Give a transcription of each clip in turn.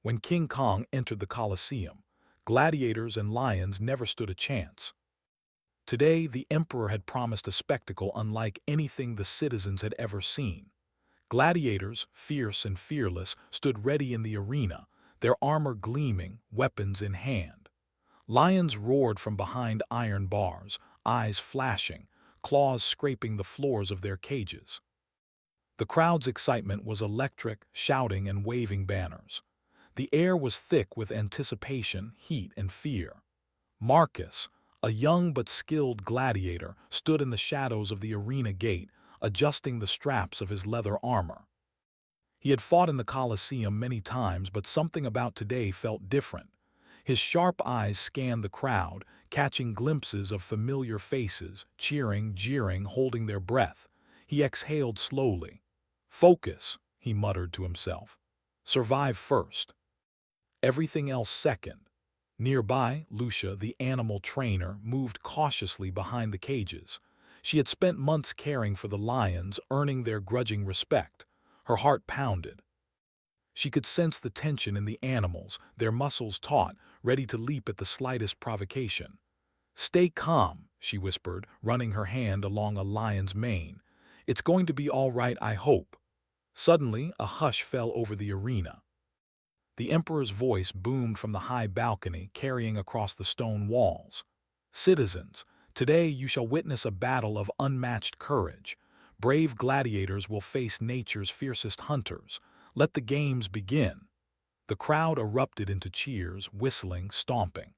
When King Kong entered the Colosseum, gladiators and lions never stood a chance. Today, the emperor had promised a spectacle unlike anything the citizens had ever seen. Gladiators, fierce and fearless, stood ready in the arena, their armor gleaming, weapons in hand. Lions roared from behind iron bars, eyes flashing, claws scraping the floors of their cages. The crowd's excitement was electric, shouting and waving banners. The air was thick with anticipation, heat, and fear. Marcus, a young but skilled gladiator, stood in the shadows of the arena gate, adjusting the straps of his leather armor. He had fought in the Colosseum many times, but something about today felt different. His sharp eyes scanned the crowd, catching glimpses of familiar faces, cheering, jeering, holding their breath. He exhaled slowly. "Focus," he muttered to himself. "Survive first. Everything else second." Nearby, Lucia, the animal trainer, moved cautiously behind the cages. She had spent months caring for the lions, earning their grudging respect. Her heart pounded. She could sense the tension in the animals, their muscles taut, ready to leap at the slightest provocation. "Stay calm," she whispered, running her hand along a lion's mane. "It's going to be all right, I hope." Suddenly, a hush fell over the arena. The emperor's voice boomed from the high balcony, carrying across the stone walls. "Citizens, today you shall witness a battle of unmatched courage. Brave gladiators will face nature's fiercest hunters. Let the games begin." The crowd erupted into cheers, whistling, stomping.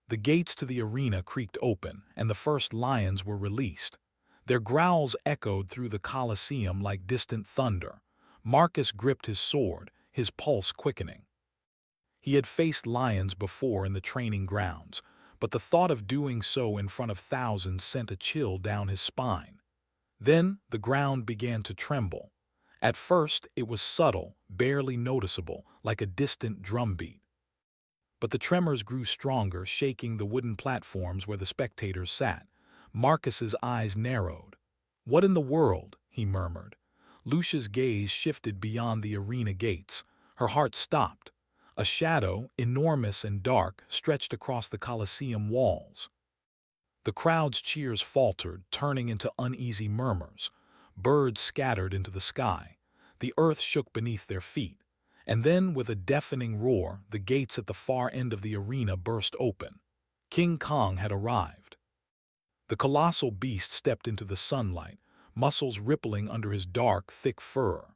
The gates to the arena creaked open, and the first lions were released. Their growls echoed through the Colosseum like distant thunder. Marcus gripped his sword, his pulse quickening. He had faced lions before in the training grounds, but the thought of doing so in front of thousands sent a chill down his spine. Then the ground began to tremble. At first, it was subtle, barely noticeable, like a distant drumbeat. But the tremors grew stronger, shaking the wooden platforms where the spectators sat. Marcus's eyes narrowed. "What in the world?" he murmured. Lucia's gaze shifted beyond the arena gates. Her heart stopped. A shadow, enormous and dark, stretched across the Colosseum walls. The crowd's cheers faltered, turning into uneasy murmurs. Birds scattered into the sky. The earth shook beneath their feet. And then, with a deafening roar, the gates at the far end of the arena burst open. King Kong had arrived. The colossal beast stepped into the sunlight, muscles rippling under his dark, thick fur.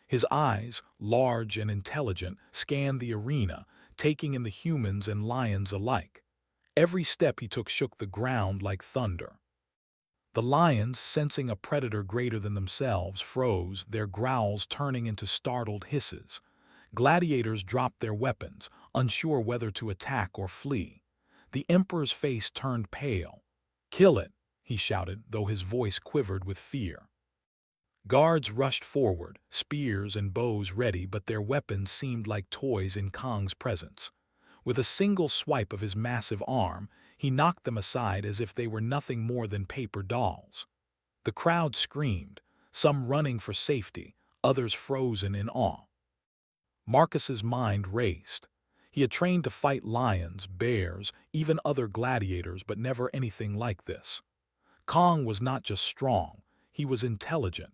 His eyes, large and intelligent, scanned the arena, taking in the humans and lions alike. Every step he took shook the ground like thunder. The lions, sensing a predator greater than themselves, froze, their growls turning into startled hisses. Gladiators dropped their weapons, unsure whether to attack or flee. The emperor's face turned pale. "Kill it," he shouted, though his voice quivered with fear. Guards rushed forward, spears and bows ready, but their weapons seemed like toys in Kong's presence. With a single swipe of his massive arm, he knocked them aside as if they were nothing more than paper dolls. The crowd screamed, some running for safety, others frozen in awe. Marcus's mind raced. He had trained to fight lions, bears, even other gladiators, but never anything like this. Kong was not just strong, he was intelligent.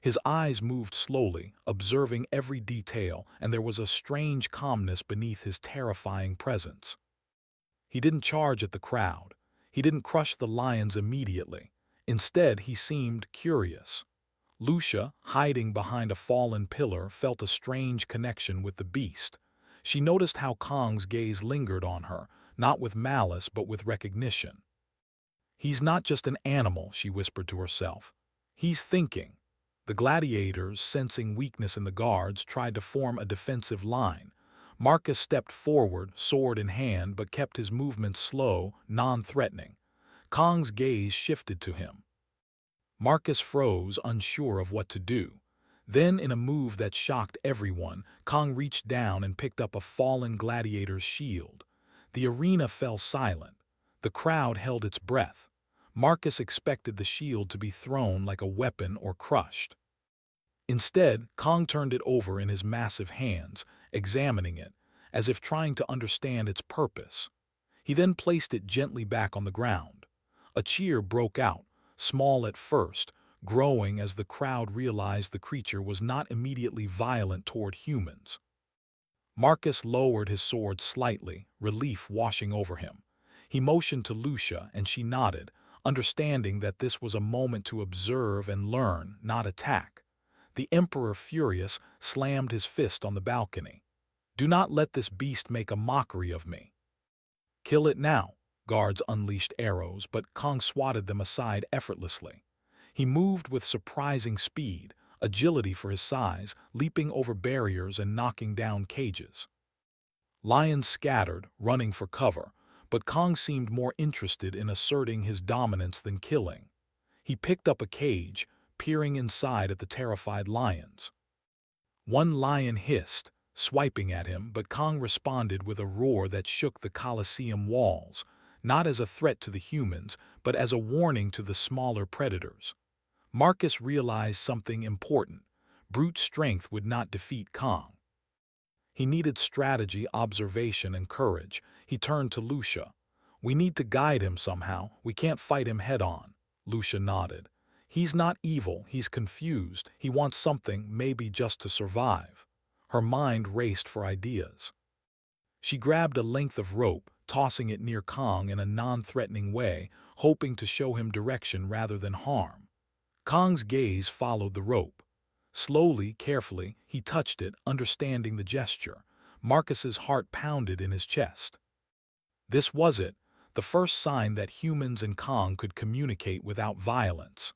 His eyes moved slowly, observing every detail, and there was a strange calmness beneath his terrifying presence. He didn't charge at the crowd. He didn't crush the lions immediately. Instead, he seemed curious. Lucia, hiding behind a fallen pillar, felt a strange connection with the beast. She noticed how Kong's gaze lingered on her, not with malice but with recognition. "He's not just an animal," she whispered to herself. "He's thinking." The gladiators, sensing weakness in the guards, tried to form a defensive line. Marcus stepped forward, sword in hand, but kept his movements slow, non-threatening. Kong's gaze shifted to him. Marcus froze, unsure of what to do. Then, in a move that shocked everyone, Kong reached down and picked up a fallen gladiator's shield. The arena fell silent. The crowd held its breath. Marcus expected the shield to be thrown like a weapon or crushed. Instead, Kong turned it over in his massive hands, examining it, as if trying to understand its purpose. He then placed it gently back on the ground. A cheer broke out, small at first, growing as the crowd realized the creature was not immediately violent toward humans. Marcus lowered his sword slightly, relief washing over him. He motioned to Lucia, and she nodded, understanding that this was a moment to observe and learn, not attack. The Emperor, furious, slammed his fist on the balcony. "Do not let this beast make a mockery of me." "Kill it now." Guards unleashed arrows, but Kong swatted them aside effortlessly. He moved with surprising speed, agility for his size, leaping over barriers and knocking down cages. Lions scattered, running for cover, but Kong seemed more interested in asserting his dominance than killing. He picked up a cage, peering inside at the terrified lions. One lion hissed, swiping at him, but Kong responded with a roar that shook the Colosseum walls, not as a threat to the humans, but as a warning to the smaller predators. Marcus realized something important. Brute strength would not defeat Kong. He needed strategy, observation, and courage. He turned to Lucia. "We need to guide him somehow. We can't fight him head-on." Lucia nodded. "He's not evil, he's confused. He wants something, maybe just to survive." Her mind raced for ideas. She grabbed a length of rope, tossing it near Kong in a non-threatening way, hoping to show him direction rather than harm. Kong's gaze followed the rope. Slowly, carefully, he touched it, understanding the gesture. Marcus's heart pounded in his chest. This was it, the first sign that humans and Kong could communicate without violence.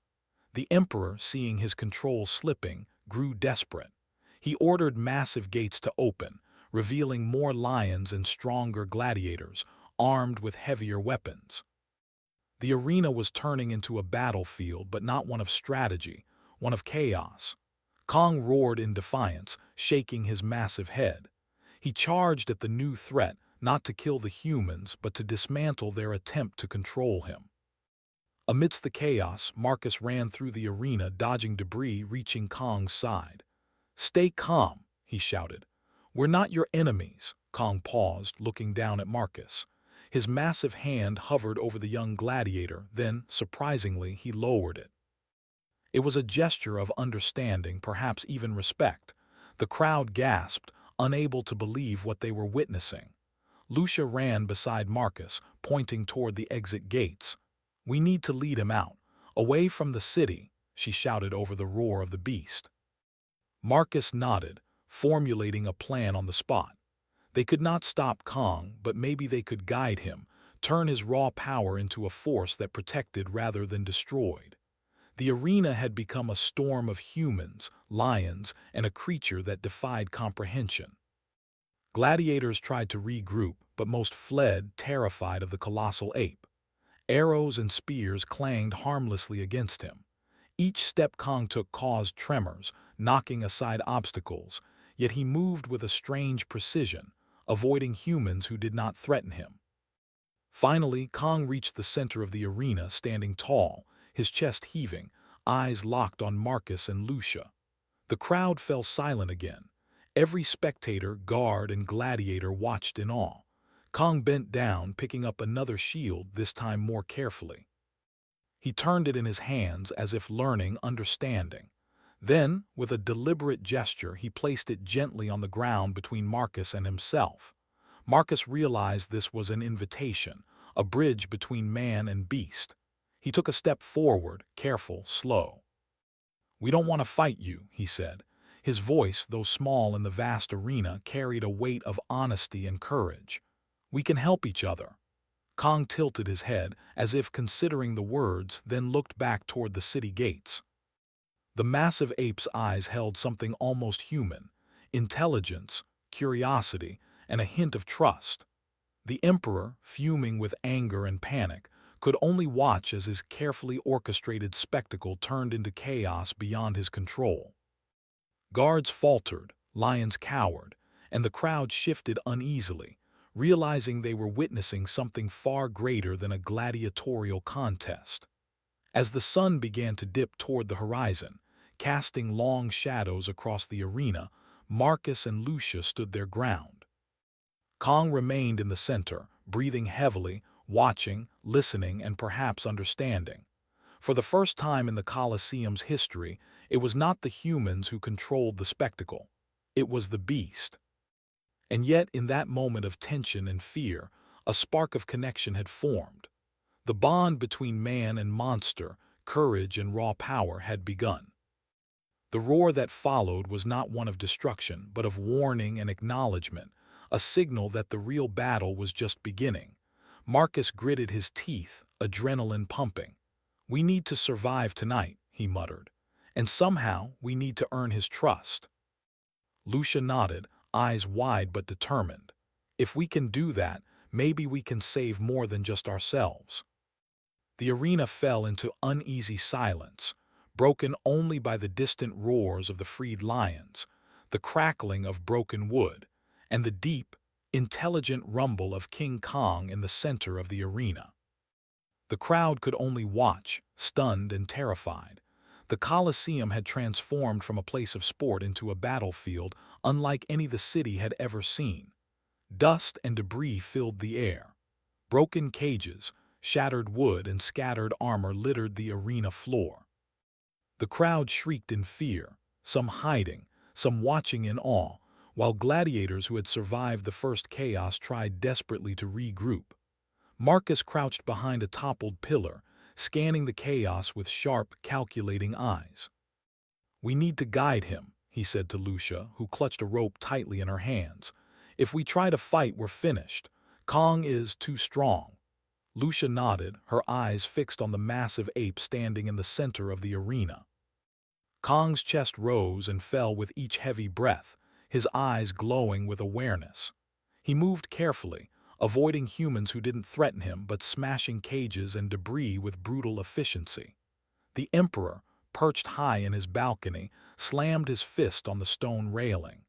The Emperor, seeing his control slipping, grew desperate. He ordered massive gates to open, revealing more lions and stronger gladiators, armed with heavier weapons. The arena was turning into a battlefield, but not one of strategy, one of chaos. Kong roared in defiance, shaking his massive head. He charged at the new threat, not to kill the humans, but to dismantle their attempt to control him. Amidst the chaos, Marcus ran through the arena, dodging debris, reaching Kong's side. "Stay calm," he shouted. "We're not your enemies." Kong paused, looking down at Marcus. His massive hand hovered over the young gladiator, then, surprisingly, he lowered it. It was a gesture of understanding, perhaps even respect. The crowd gasped, unable to believe what they were witnessing. Lucia ran beside Marcus, pointing toward the exit gates. "We need to lead him out, away from the city," she shouted over the roar of the beast. Marcus nodded, formulating a plan on the spot. They could not stop Kong, but maybe they could guide him, turn his raw power into a force that protected rather than destroyed. The arena had become a storm of humans, lions, and a creature that defied comprehension. Gladiators tried to regroup, but most fled, terrified of the colossal ape. Arrows and spears clanged harmlessly against him. Each step Kong took caused tremors, knocking aside obstacles, yet he moved with a strange precision, avoiding humans who did not threaten him. Finally, Kong reached the center of the arena, standing tall, his chest heaving, eyes locked on Marcus and Lucia. The crowd fell silent again. Every spectator, guard, and gladiator watched in awe. Kong bent down, picking up another shield, this time more carefully. He turned it in his hands as if learning, understanding. Then, with a deliberate gesture, he placed it gently on the ground between Marcus and himself. Marcus realized this was an invitation, a bridge between man and beast. He took a step forward, careful, slow. "We don't want to fight you," he said. His voice, though small in the vast arena, carried a weight of honesty and courage. "We can help each other." Kong tilted his head, as if considering the words, then looked back toward the city gates. The massive ape's eyes held something almost human: intelligence, curiosity, and a hint of trust. The Emperor, fuming with anger and panic, could only watch as his carefully orchestrated spectacle turned into chaos beyond his control. Guards faltered, lions cowered, and the crowd shifted uneasily, realizing they were witnessing something far greater than a gladiatorial contest. As the sun began to dip toward the horizon, casting long shadows across the arena, Marcus and Lucia stood their ground. Kong remained in the center, breathing heavily, watching, listening, and perhaps understanding. For the first time in the Colosseum's history, it was not the humans who controlled the spectacle. It was the beast. And yet, in that moment of tension and fear, a spark of connection had formed. The bond between man and monster, courage and raw power had begun. The roar that followed was not one of destruction, but of warning and acknowledgement, a signal that the real battle was just beginning. Marcus gritted his teeth, adrenaline pumping. "We need to survive tonight," he muttered, "and somehow we need to earn his trust." Lucia nodded, eyes wide but determined. "If we can do that, maybe we can save more than just ourselves." The arena fell into uneasy silence, broken only by the distant roars of the freed lions, the crackling of broken wood, and the deep, intelligent rumble of King Kong in the center of the arena. The crowd could only watch, stunned and terrified. The Colosseum had transformed from a place of sport into a battlefield unlike any the city had ever seen. Dust and debris filled the air. Broken cages, shattered wood, and scattered armor littered the arena floor. The crowd shrieked in fear, some hiding, some watching in awe, while gladiators who had survived the first chaos tried desperately to regroup. Marcus crouched behind a toppled pillar, scanning the chaos with sharp, calculating eyes. "We need to guide him," he said to Lucia, who clutched a rope tightly in her hands. "If we try to fight, we're finished. Kong is too strong." Lucia nodded, her eyes fixed on the massive ape standing in the center of the arena. Kong's chest rose and fell with each heavy breath, his eyes glowing with awareness. He moved carefully, avoiding humans who didn't threaten him but smashing cages and debris with brutal efficiency. The Emperor, perched high in his balcony, slammed his fist on the stone railing.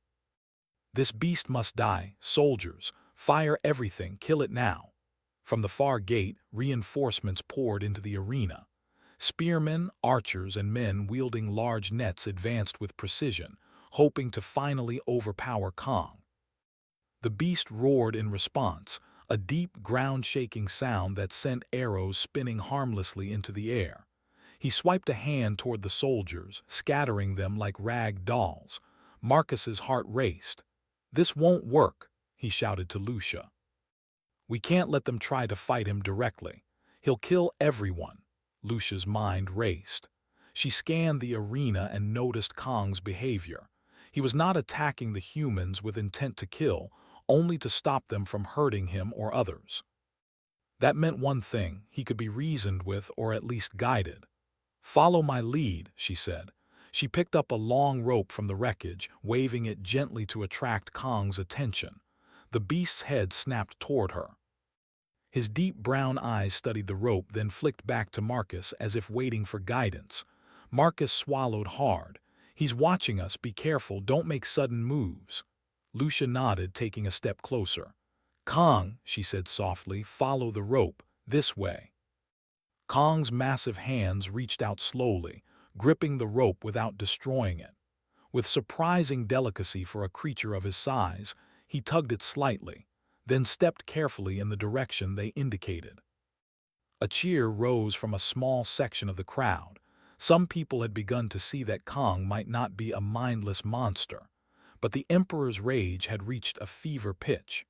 "This beast must die, soldiers. Fire everything, kill it now." From the far gate, reinforcements poured into the arena. Spearmen, archers, and men wielding large nets advanced with precision, hoping to finally overpower Kong. The beast roared in response, a deep, ground-shaking sound that sent arrows spinning harmlessly into the air. He swiped a hand toward the soldiers, scattering them like rag dolls. Marcus's heart raced. "This won't work," he shouted to Lucia. "We can't let them try to fight him directly. He'll kill everyone." Lucia's mind raced. She scanned the arena and noticed Kong's behavior. He was not attacking the humans with intent to kill, only to stop them from hurting him or others. That meant one thing: he could be reasoned with or at least guided. "Follow my lead," she said. She picked up a long rope from the wreckage, waving it gently to attract Kong's attention. The beast's head snapped toward her. His deep brown eyes studied the rope, then flicked back to Marcus as if waiting for guidance. Marcus swallowed hard. "He's watching us. Be careful. Don't make sudden moves." Lucia nodded, taking a step closer. "Kong," she said softly, "follow the rope. This way." Kong's massive hands reached out slowly, gripping the rope without destroying it. With surprising delicacy for a creature of his size, he tugged it slightly, then stepped carefully in the direction they indicated. A cheer rose from a small section of the crowd. Some people had begun to see that Kong might not be a mindless monster, but the Emperor's rage had reached a fever pitch.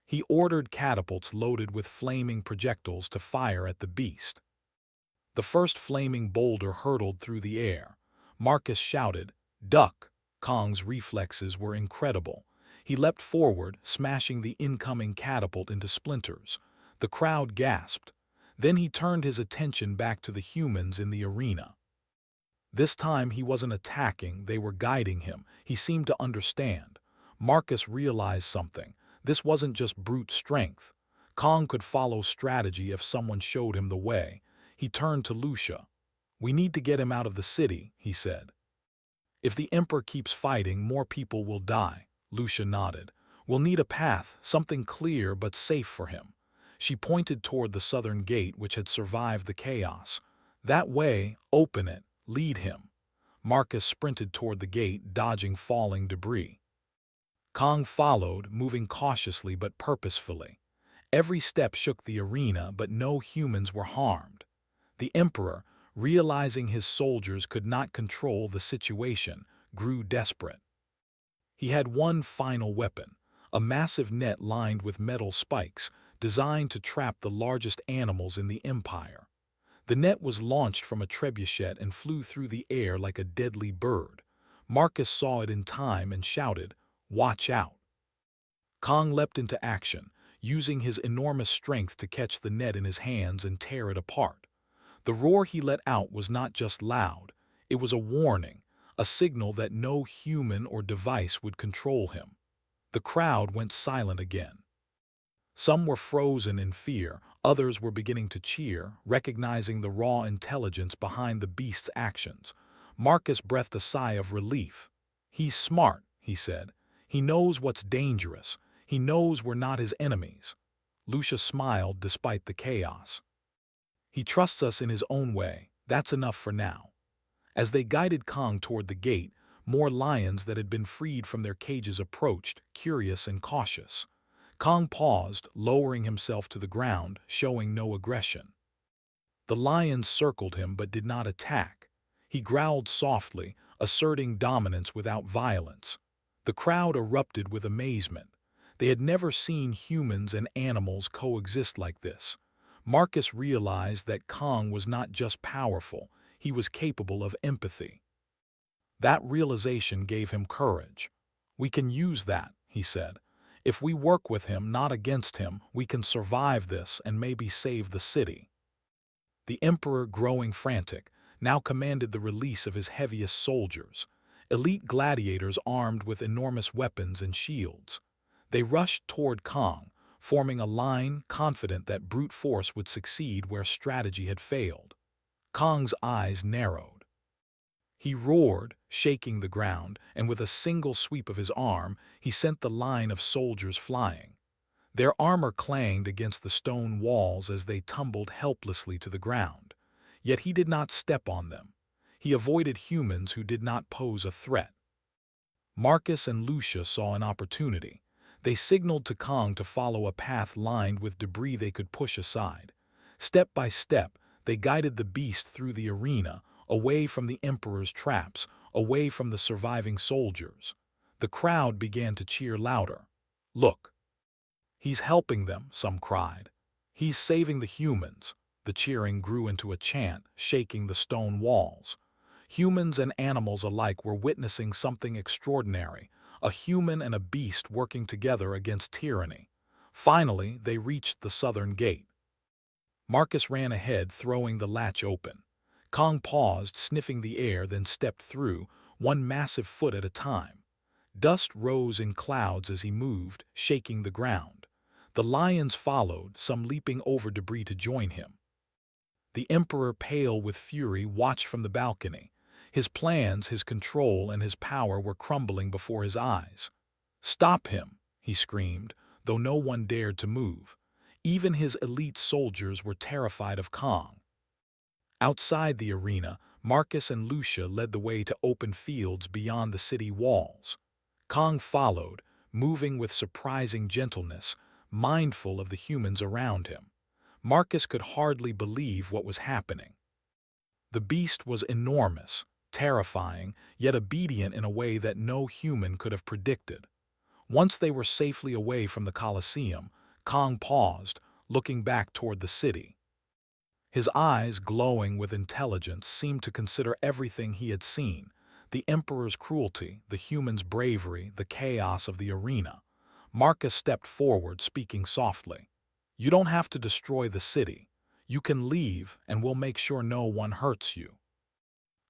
He ordered catapults loaded with flaming projectiles to fire at the beast. The first flaming boulder hurtled through the air. Marcus shouted, "Duck!" Kong's reflexes were incredible. He leapt forward, smashing the incoming catapult into splinters. The crowd gasped. Then he turned his attention back to the humans in the arena. This time he wasn't attacking, they were guiding him. He seemed to understand. Marcus realized something. This wasn't just brute strength. Kong could follow strategy if someone showed him the way. He turned to Lucia. "We need to get him out of the city," he said. "If the Emperor keeps fighting, more people will die." Lucia nodded. "We'll need a path, something clear but safe for him." She pointed toward the southern gate, which had survived the chaos. "That way, open it, lead him." Marcus sprinted toward the gate, dodging falling debris. Kong followed, moving cautiously but purposefully. Every step shook the arena, but no humans were harmed. The Emperor, realizing his soldiers could not control the situation, grew desperate. He had one final weapon, a massive net lined with metal spikes, designed to trap the largest animals in the Empire. The net was launched from a trebuchet and flew through the air like a deadly bird. Marcus saw it in time and shouted, "Watch out!" Kong leapt into action, using his enormous strength to catch the net in his hands and tear it apart. The roar he let out was not just loud, it was a warning, a signal that no human or device would control him. The crowd went silent again. Some were frozen in fear, others were beginning to cheer, recognizing the raw intelligence behind the beast's actions. Marcus breathed a sigh of relief. "He's smart," he said. "He knows what's dangerous. He knows we're not his enemies." Lucia smiled despite the chaos. "He trusts us in his own way. That's enough for now." As they guided Kong toward the gate, more lions that had been freed from their cages approached, curious and cautious. Kong paused, lowering himself to the ground, showing no aggression. The lions circled him but did not attack. He growled softly, asserting dominance without violence. The crowd erupted with amazement. They had never seen humans and animals coexist like this. Marcus realized that Kong was not just powerful, he was capable of empathy. That realization gave him courage. "We can use that," he said. "If we work with him, not against him, we can survive this and maybe save the city." The Emperor, growing frantic, now commanded the release of his heaviest soldiers, elite gladiators armed with enormous weapons and shields. They rushed toward Kong, forming a line, confident that brute force would succeed where strategy had failed. Kong's eyes narrowed. He roared, shaking the ground, and with a single sweep of his arm, he sent the line of soldiers flying. Their armor clanged against the stone walls as they tumbled helplessly to the ground. Yet he did not step on them. He avoided humans who did not pose a threat. Marcus and Lucia saw an opportunity. They signaled to Kong to follow a path lined with debris they could push aside. Step by step, they guided the beast through the arena, away from the Emperor's traps, away from the surviving soldiers. The crowd began to cheer louder. "Look! He's helping them," some cried. "He's saving the humans." The cheering grew into a chant, shaking the stone walls. Humans and animals alike were witnessing something extraordinary, a human and a beast working together against tyranny. Finally, they reached the southern gate. Marcus ran ahead, throwing the latch open. Kong paused, sniffing the air, then stepped through, one massive foot at a time. Dust rose in clouds as he moved, shaking the ground. The lions followed, some leaping over debris to join him. The Emperor, pale with fury, watched from the balcony. His plans, his control, and his power were crumbling before his eyes. "Stop him!" he screamed, though no one dared to move. Even his elite soldiers were terrified of Kong. Outside the arena, Marcus and Lucia led the way to open fields beyond the city walls. Kong followed, moving with surprising gentleness, mindful of the humans around him. Marcus could hardly believe what was happening. The beast was enormous, terrifying, yet obedient in a way that no human could have predicted. Once they were safely away from the Colosseum, Kong paused, looking back toward the city. His eyes, glowing with intelligence, seemed to consider everything he had seen: the Emperor's cruelty, the humans' bravery, the chaos of the arena. Marcus stepped forward, speaking softly. "You don't have to destroy the city. You can leave, and we'll make sure no one hurts you."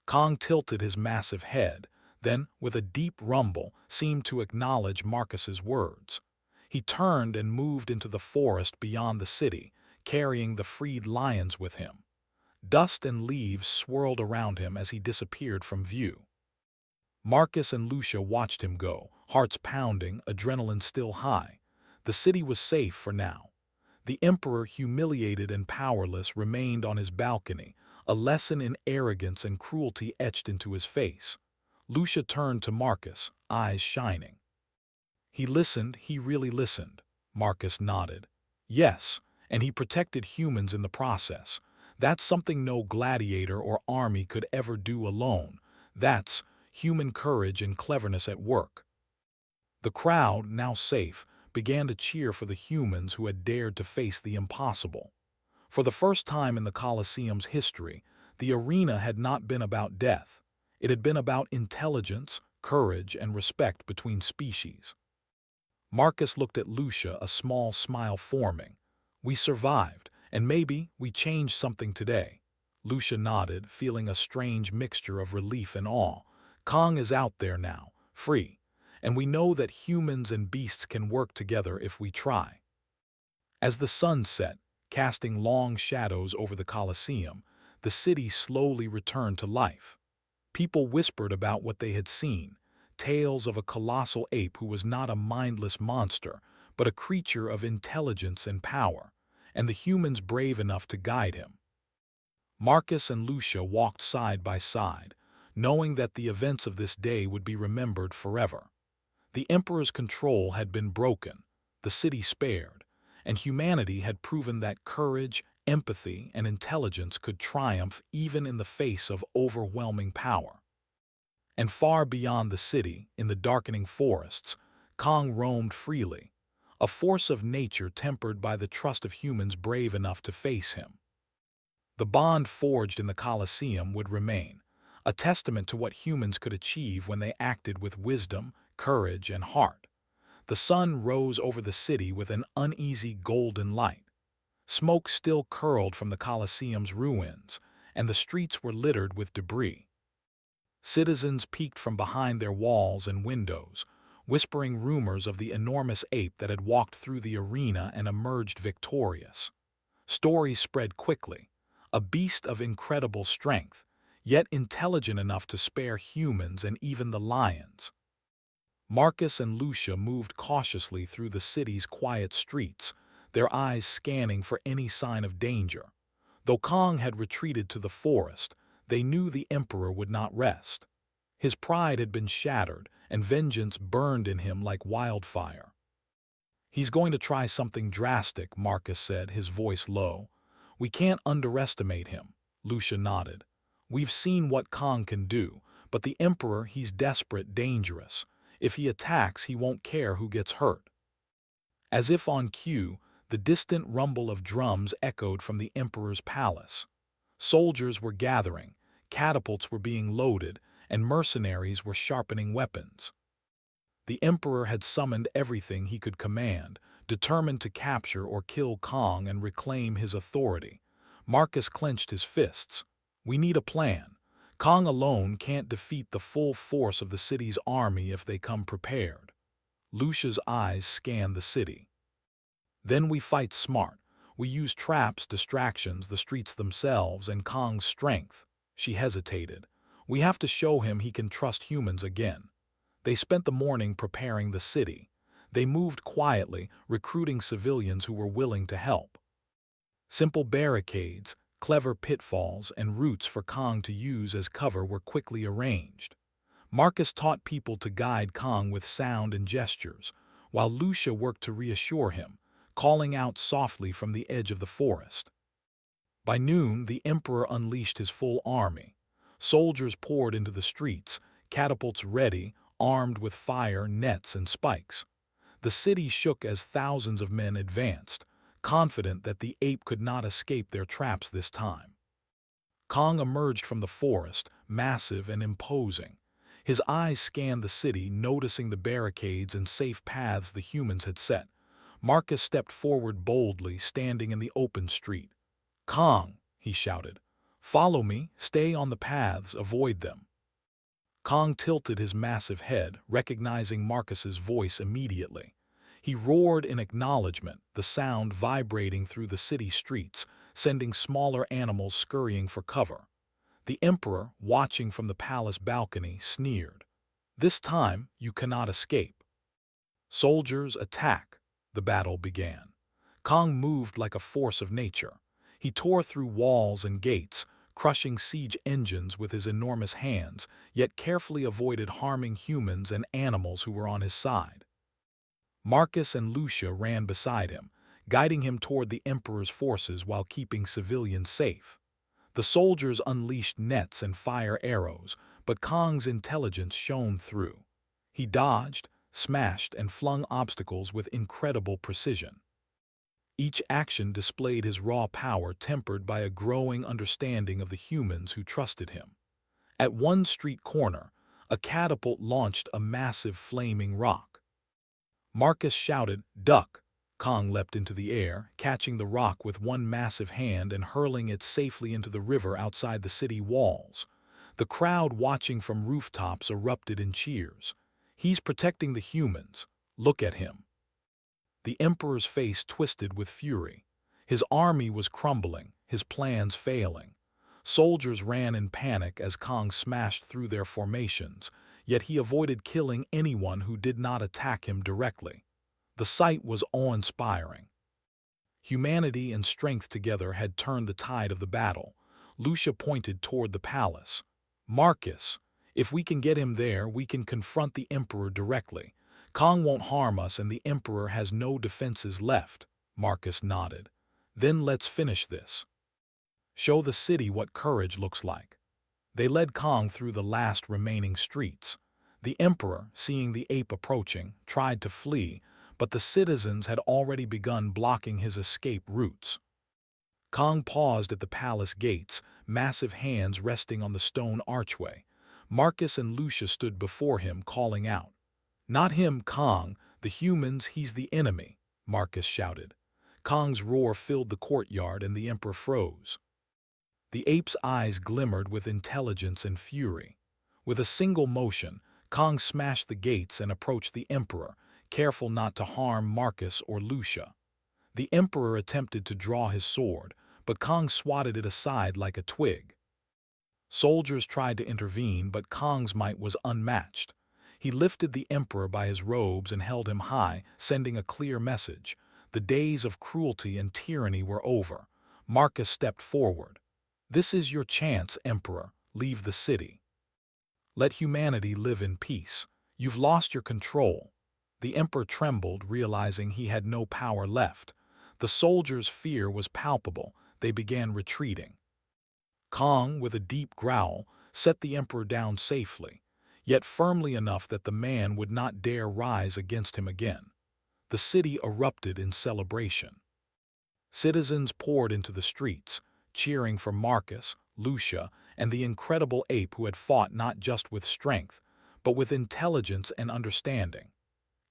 Kong tilted his massive head, then, with a deep rumble, seemed to acknowledge Marcus's words. He turned and moved into the forest beyond the city, carrying the freed lions with him. Dust and leaves swirled around him as he disappeared from view. Marcus and Lucia watched him go, hearts pounding, adrenaline still high. The city was safe for now. The Emperor, humiliated and powerless, remained on his balcony, a lesson in arrogance and cruelty etched into his face. Lucia turned to Marcus, eyes shining. He listened, he really listened. Marcus nodded. Yes, and he protected humans in the process. That's something no gladiator or army could ever do alone. That's human courage and cleverness at work. The crowd, now safe, began to cheer for the humans who had dared to face the impossible. For the first time in the Colosseum's history, the arena had not been about death. It had been about intelligence, courage, and respect between species. Marcus looked at Lucia, a small smile forming. We survived, and maybe we changed something today. Lucia nodded, feeling a strange mixture of relief and awe. Kong is out there now, free, and we know that humans and beasts can work together if we try. As the sun set, casting long shadows over the Colosseum, the city slowly returned to life. People whispered about what they had seen, tales of a colossal ape who was not a mindless monster, but a creature of intelligence and power, and the humans brave enough to guide him. Marcus and Lucia walked side by side, knowing that the events of this day would be remembered forever. The Emperor's control had been broken, the city spared, and humanity had proven that courage, empathy, and intelligence could triumph even in the face of overwhelming power. And far beyond the city, in the darkening forests, Kong roamed freely, a force of nature tempered by the trust of humans brave enough to face him. The bond forged in the Colosseum would remain, a testament to what humans could achieve when they acted with wisdom, courage, and heart. The sun rose over the city with an uneasy golden light. Smoke still curled from the Colosseum's ruins, and the streets were littered with debris. Citizens peeked from behind their walls and windows, whispering rumors of the enormous ape that had walked through the arena and emerged victorious. Stories spread quickly, a beast of incredible strength, yet intelligent enough to spare humans and even the lions. Marcus and Lucia moved cautiously through the city's quiet streets, their eyes scanning for any sign of danger. Though Kong had retreated to the forest, they knew the Emperor would not rest. His pride had been shattered, and vengeance burned in him like wildfire. He's going to try something drastic, Marcus said, his voice low. We can't underestimate him. Lucia nodded. We've seen what Kong can do, but the Emperor, he's desperate, dangerous. If he attacks, he won't care who gets hurt. As if on cue, the distant rumble of drums echoed from the Emperor's palace. Soldiers were gathering, catapults were being loaded, and mercenaries were sharpening weapons. The Emperor had summoned everything he could command, determined to capture or kill Kong and reclaim his authority. Marcus clenched his fists. We need a plan. Kong alone can't defeat the full force of the city's army if they come prepared. Lucia's eyes scanned the city. Then we fight smart. We use traps, distractions, the streets themselves, and Kong's strength. She hesitated. We have to show him he can trust humans again. They spent the morning preparing the city. They moved quietly, recruiting civilians who were willing to help. Simple barricades, clever pitfalls, and routes for Kong to use as cover were quickly arranged. Marcus taught people to guide Kong with sound and gestures, while Lucia worked to reassure him, calling out softly from the edge of the forest. By noon, the Emperor unleashed his full army. Soldiers poured into the streets, catapults ready, armed with fire, nets, and spikes. The city shook as thousands of men advanced, confident that the ape could not escape their traps this time. Kong emerged from the forest, massive and imposing. His eyes scanned the city, noticing the barricades and safe paths the humans had set. Marcus stepped forward boldly, standing in the open street. Kong, he shouted, follow me, stay on the paths, avoid them. Kong tilted his massive head, recognizing Marcus's voice immediately. He roared in acknowledgement, the sound vibrating through the city streets, sending smaller animals scurrying for cover. The Emperor, watching from the palace balcony, sneered. This time, you cannot escape. Soldiers, attack. The battle began. Kong moved like a force of nature. He tore through walls and gates, crushing siege engines with his enormous hands, yet carefully avoided harming humans and animals who were on his side. Marcus and Lucia ran beside him, guiding him toward the Emperor's forces while keeping civilians safe. The soldiers unleashed nets and fire arrows, but Kong's intelligence shone through. He dodged, smashed, and flung obstacles with incredible precision. Each action displayed his raw power tempered by a growing understanding of the humans who trusted him. At one street corner, a catapult launched a massive flaming rock. Marcus shouted, "Duck!" Kong leapt into the air, catching the rock with one massive hand and hurling it safely into the river outside the city walls. The crowd watching from rooftops erupted in cheers. "He's protecting the humans. Look at him." The Emperor's face twisted with fury. His army was crumbling, his plans failing. Soldiers ran in panic as Kong smashed through their formations, yet he avoided killing anyone who did not attack him directly. The sight was awe-inspiring. Humanity and strength together had turned the tide of the battle. Lucia pointed toward the palace. "Marcus, if we can get him there, we can confront the Emperor directly. Kong won't harm us and the Emperor has no defenses left." Marcus nodded. "Then let's finish this. Show the city what courage looks like." They led Kong through the last remaining streets. The Emperor, seeing the ape approaching, tried to flee, but the citizens had already begun blocking his escape routes. Kong paused at the palace gates, massive hands resting on the stone archway. Marcus and Lucia stood before him, calling out. "Not him, Kong. The humans, he's the enemy," Marcus shouted. Kong's roar filled the courtyard and the Emperor froze. The ape's eyes glimmered with intelligence and fury. With a single motion, Kong smashed the gates and approached the Emperor, careful not to harm Marcus or Lucia. The Emperor attempted to draw his sword, but Kong swatted it aside like a twig. Soldiers tried to intervene, but Kong's might was unmatched. He lifted the Emperor by his robes and held him high, sending a clear message. The days of cruelty and tyranny were over. Marcus stepped forward. "This is your chance, Emperor. Leave the city. Let humanity live in peace. You've lost your control." The Emperor trembled, realizing he had no power left. The soldiers' fear was palpable. They began retreating. Kong, with a deep growl, set the Emperor down safely, yet firmly enough that the man would not dare rise against him again. The city erupted in celebration. Citizens poured into the streets, cheering for Marcus, Lucia, and the incredible ape who had fought not just with strength, but with intelligence and understanding.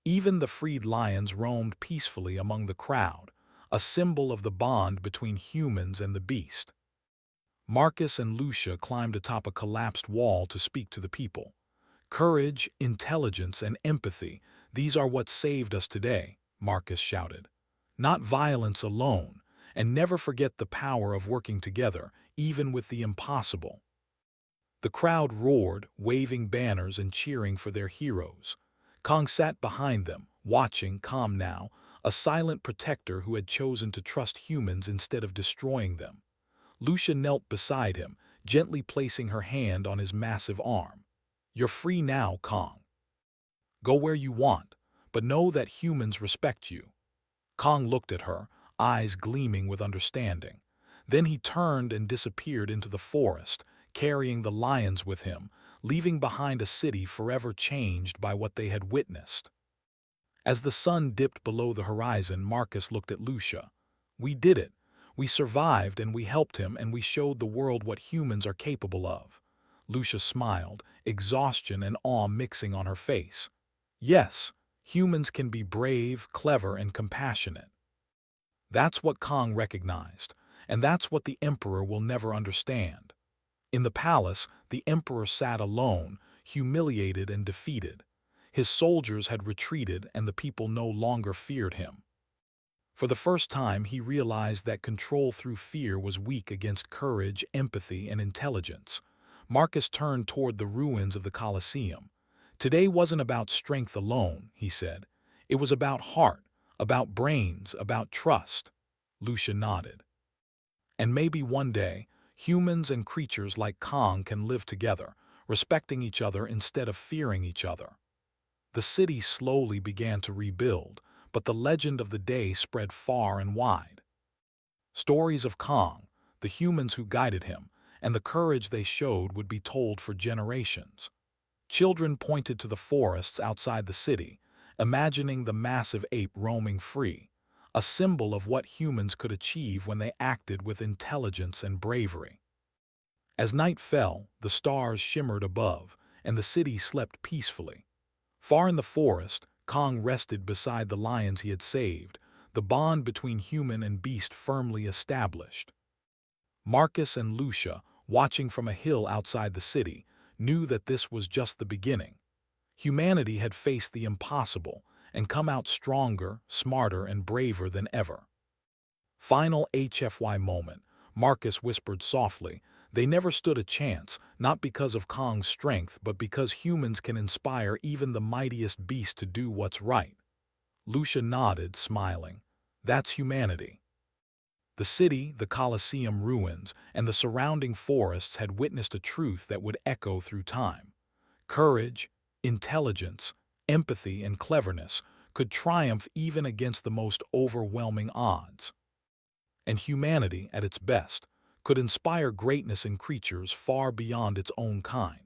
Even the freed lions roamed peacefully among the crowd, a symbol of the bond between humans and the beast. Marcus and Lucia climbed atop a collapsed wall to speak to the people. "Courage, intelligence, and empathy, these are what saved us today," Marcus shouted. "Not violence alone, and never forget the power of working together, even with the impossible." The crowd roared, waving banners and cheering for their heroes. Kong sat behind them, watching, calm now, a silent protector who had chosen to trust humans instead of destroying them. Lucia knelt beside him, gently placing her hand on his massive arm. "You're free now, Kong. Go where you want, but know that humans respect you." Kong looked at her, eyes gleaming with understanding. Then he turned and disappeared into the forest, carrying the lions with him, leaving behind a city forever changed by what they had witnessed. As the sun dipped below the horizon, Marcus looked at Lucia. "We did it. We survived and we helped him and we showed the world what humans are capable of." Lucia smiled, exhaustion and awe mixing on her face. "Yes, humans can be brave, clever, and compassionate." That's what Kong recognized, and that's what the Emperor will never understand. In the palace, the Emperor sat alone, humiliated and defeated. His soldiers had retreated and the people no longer feared him. For the first time, he realized that control through fear was weak against courage, empathy, and intelligence. Marcus turned toward the ruins of the Colosseum. "Today wasn't about strength alone," he said. "It was about heart, about brains, about trust." Lucia nodded. "And maybe one day, humans and creatures like Kong can live together, respecting each other instead of fearing each other." The city slowly began to rebuild, but the legend of the day spread far and wide. Stories of Kong, the humans who guided him, and the courage they showed would be told for generations. Children pointed to the forests outside the city, imagining the massive ape roaming free, a symbol of what humans could achieve when they acted with intelligence and bravery. As night fell, the stars shimmered above, and the city slept peacefully. Far in the forest, Kong rested beside the lions he had saved, the bond between human and beast firmly established. Marcus and Lucia, watching from a hill outside the city, knew that this was just the beginning. Humanity had faced the impossible and come out stronger, smarter, and braver than ever. Final HFY moment, Marcus whispered softly. They never stood a chance, not because of Kong's strength, but because humans can inspire even the mightiest beast to do what's right. Lucia nodded, smiling. That's humanity. The city, the Colosseum ruins, and the surrounding forests had witnessed a truth that would echo through time. Courage, intelligence, empathy, and cleverness could triumph even against the most overwhelming odds. And humanity, at its best, could inspire greatness in creatures far beyond its own kind.